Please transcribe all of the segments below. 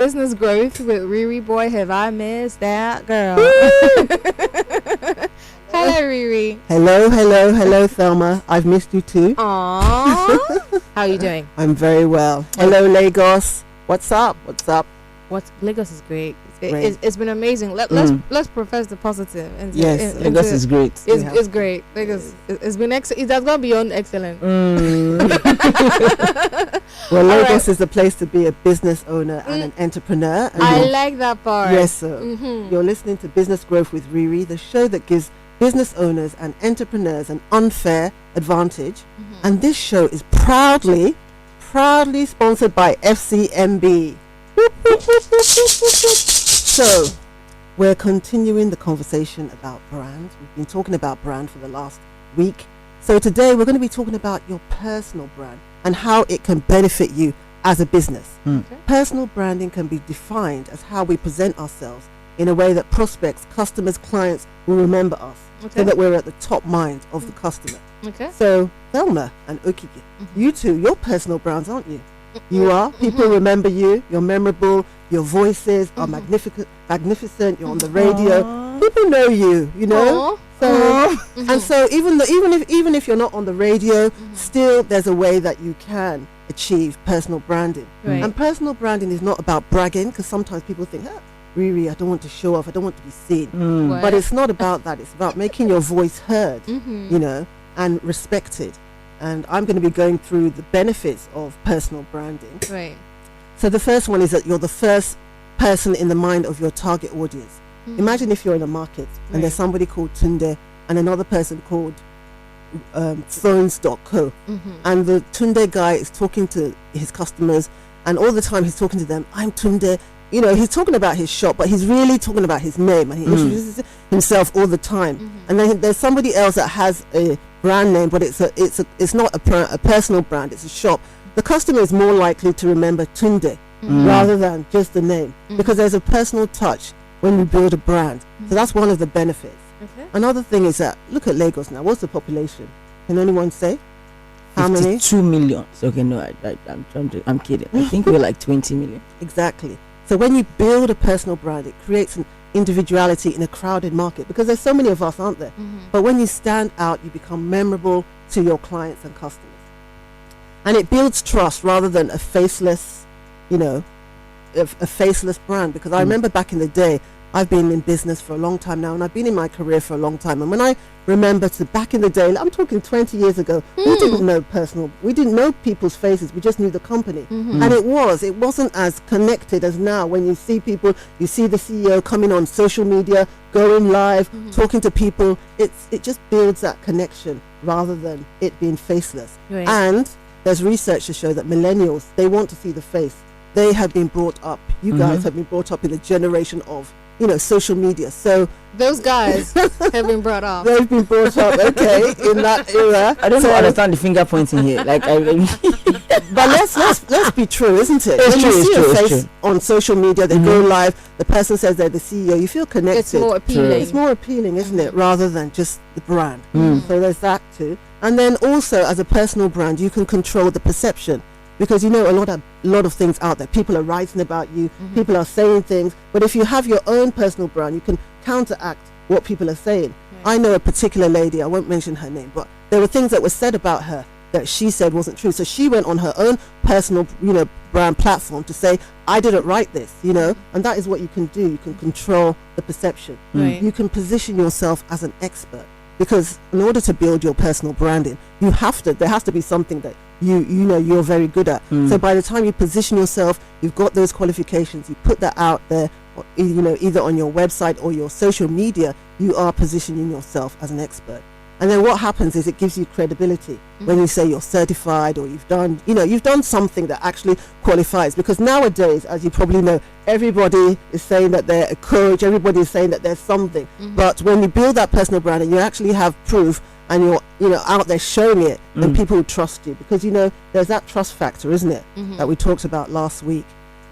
Business Growth with RiRi. Boy, have I missed that girl. Hello, RiRi. Hello, Thelma. I've missed you too. Aww. How are you doing? I'm very well. Hello, Lagos. What's up? Lagos is great. Great. It's been amazing. Let's profess the positive. Yes, Lagos is great. It's great. Lagos, it's been it has gone beyond excellent. Well, Lagos is the place to be a business owner and an entrepreneur. And I like that part. Yes, sir. You're listening to Business Growth with RiRi, the show that gives business owners and entrepreneurs an unfair advantage. And this show is proudly sponsored by FCMB. So, we're continuing the conversation about brand. We've been talking about brand for the last week. So today we're going to be talking about your personal brand and how it can benefit you as a business. Okay. Personal branding can be defined as how we present ourselves in a way that prospects, customers, clients will remember us, so that we're at the top mind of the customer. Okay. So, Thelma and Okike, you two, you're personal brands, aren't you? You are. People remember you. You're memorable. Your voices are magnificent. You're on the radio. Aww. People know you. You know. Aww. So and so even if you're not on the radio, still there's a way that you can achieve personal branding. Right. And personal branding is not about bragging, because sometimes people think, RiRi, I don't want to show off. I don't want to be seen. But it's not about that. It's about making your voice heard. You know, and respected. And I'm going to be going through the benefits of personal branding. Right. So the first one is that you're the first person in the mind of your target audience. Imagine if you're in a market and there's somebody called Tunde and another person called phones.co, and the Tunde guy is talking to his customers, and all the time he's talking to them, I'm Tunde. You know, he's talking about his shop, but he's really talking about his name, and he introduces himself all the time. And then there's somebody else that has a brand name, but it's not a personal brand, it's a shop. The customer is more likely to remember Tunde rather than just the name, because there's a personal touch when you build a brand. So that's one of the benefits. Okay. Another thing is that, look at Lagos now. What's the population? Can anyone say? How many? 2 million. Okay, no, I'm kidding. I think we're like 20 million. Exactly. So when you build a personal brand, it creates an individuality in a crowded market, because there's so many of us, aren't there? But when you stand out, you become memorable to your clients and customers. And it builds trust rather than a faceless, a faceless brand. Because I remember back in the day, I've been in business for a long time now, and I've been in my career for a long time. And when I remember back in the day, I'm talking 20 years ago, we didn't know people's faces. We just knew the company. And it wasn't as connected as now. When you see people, you see the CEO coming on social media, going live, talking to people. It just builds that connection rather than it being faceless. Right. And there's research to show that millennials, they want to see the face. They have been brought up. You guys have been brought up in a generation of social media. So those guys have been brought up. They've been brought up, okay, in that era. I don't understand the finger pointing here. Like, but let's be true, isn't it? It's when true, you see a it's face on social media, they go live. The person says they're the CEO. You feel connected. It's more appealing. It's more appealing, isn't it, rather than just the brand. So there's that too. And then also, as a personal brand, you can control the perception. Because a lot of things out there. People are writing about you. People are saying things. But if you have your own personal brand, you can counteract what people are saying. Right. I know a particular lady. I won't mention her name, but there were things that were said about her that she said wasn't true. So she went on her own personal, brand platform to say, I didn't write this, and that is what you can do. You can control the perception. Right. You can position yourself as an expert. Because in order to build your personal branding, there has to be something that you're very good at. So by the time you position yourself, you've got those qualifications, you put that out there, either on your website or your social media, you are positioning yourself as an expert. And then what happens is it gives you credibility when you say you're certified, or you've done something that actually qualifies. Because nowadays, as you probably know, everybody is saying that they're a coach, everybody is saying that there's something. But when you build that personal brand and you actually have proof, and you're out there showing it, then people will trust you. Because there's that trust factor, isn't it, that we talked about last week.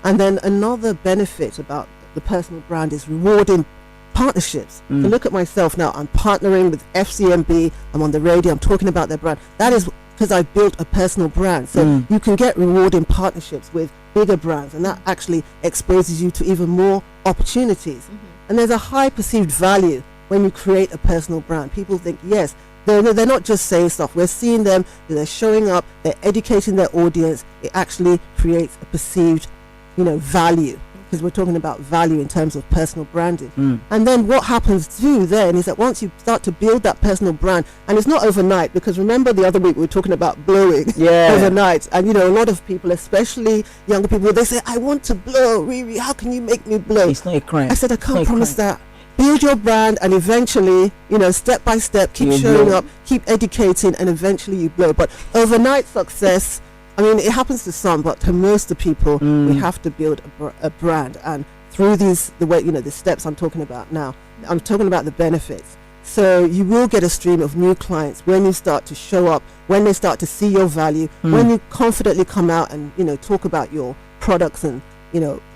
And then another benefit about the personal brand is rewarding partnerships. So look at myself now. I'm partnering with FCMB. I'm on the radio. I'm talking about their brand. That is because I built a personal brand. So you can get rewarding partnerships with bigger brands, and that actually exposes you to even more opportunities. And there's a high perceived value when you create a personal brand. People think, yes, they're not just saying stuff. We're seeing them, they're showing up, they're educating their audience. It actually creates a perceived, value, because we're talking about value in terms of personal branding. And then what happens too then is that once you start to build that personal brand, and it's not overnight, because remember the other week we were talking about blowing overnight, and a lot of people, especially younger people, they say, I want to blow. RiRi, how can you make me blow? It's not a crime. I said, I can't promise that. Build your brand, and eventually, step by step, keep showing up, keep educating, and eventually you blow. But overnight success, I mean, it happens to some, but to most of the people, we have to build a brand. And through the steps I'm talking about now, I'm talking about the benefits. So you will get a stream of new clients when you start to show up, when they start to see your value, when you confidently come out and, talk about your products and,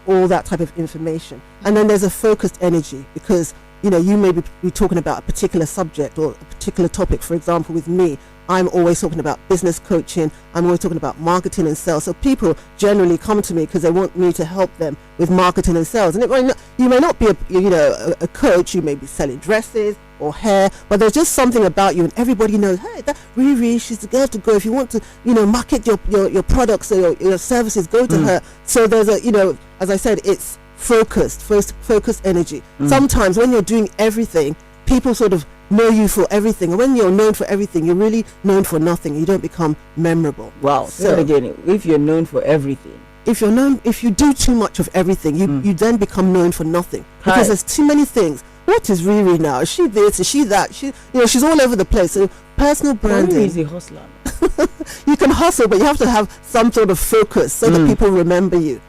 all that type of information. And then there's a focused energy, because you may be talking about a particular subject or a particular topic. For example, with me, I'm always talking about business coaching. I'm always talking about marketing and sales. So people generally come to me because they want me to help them with marketing and sales. And you may not be a coach. You may be selling dresses or hair, but there's just something about you, and everybody knows, hey, that RiRi, she's the girl to go. If you want to market your products or your services, go to her. So there's as I said, it's focused energy. Sometimes when you're doing everything, people sort of know you for everything, and when you're known for everything, you're really known for nothing. You don't become memorable. Wow. So again, if you're known for everything, if you do too much of everything, you then become known for nothing, because there's too many things. What is RiRi now? Is she this? Is she that? She's all over the place. So personal branding. RiRi is a hustler. You can hustle, but you have to have some sort of focus so that people remember you.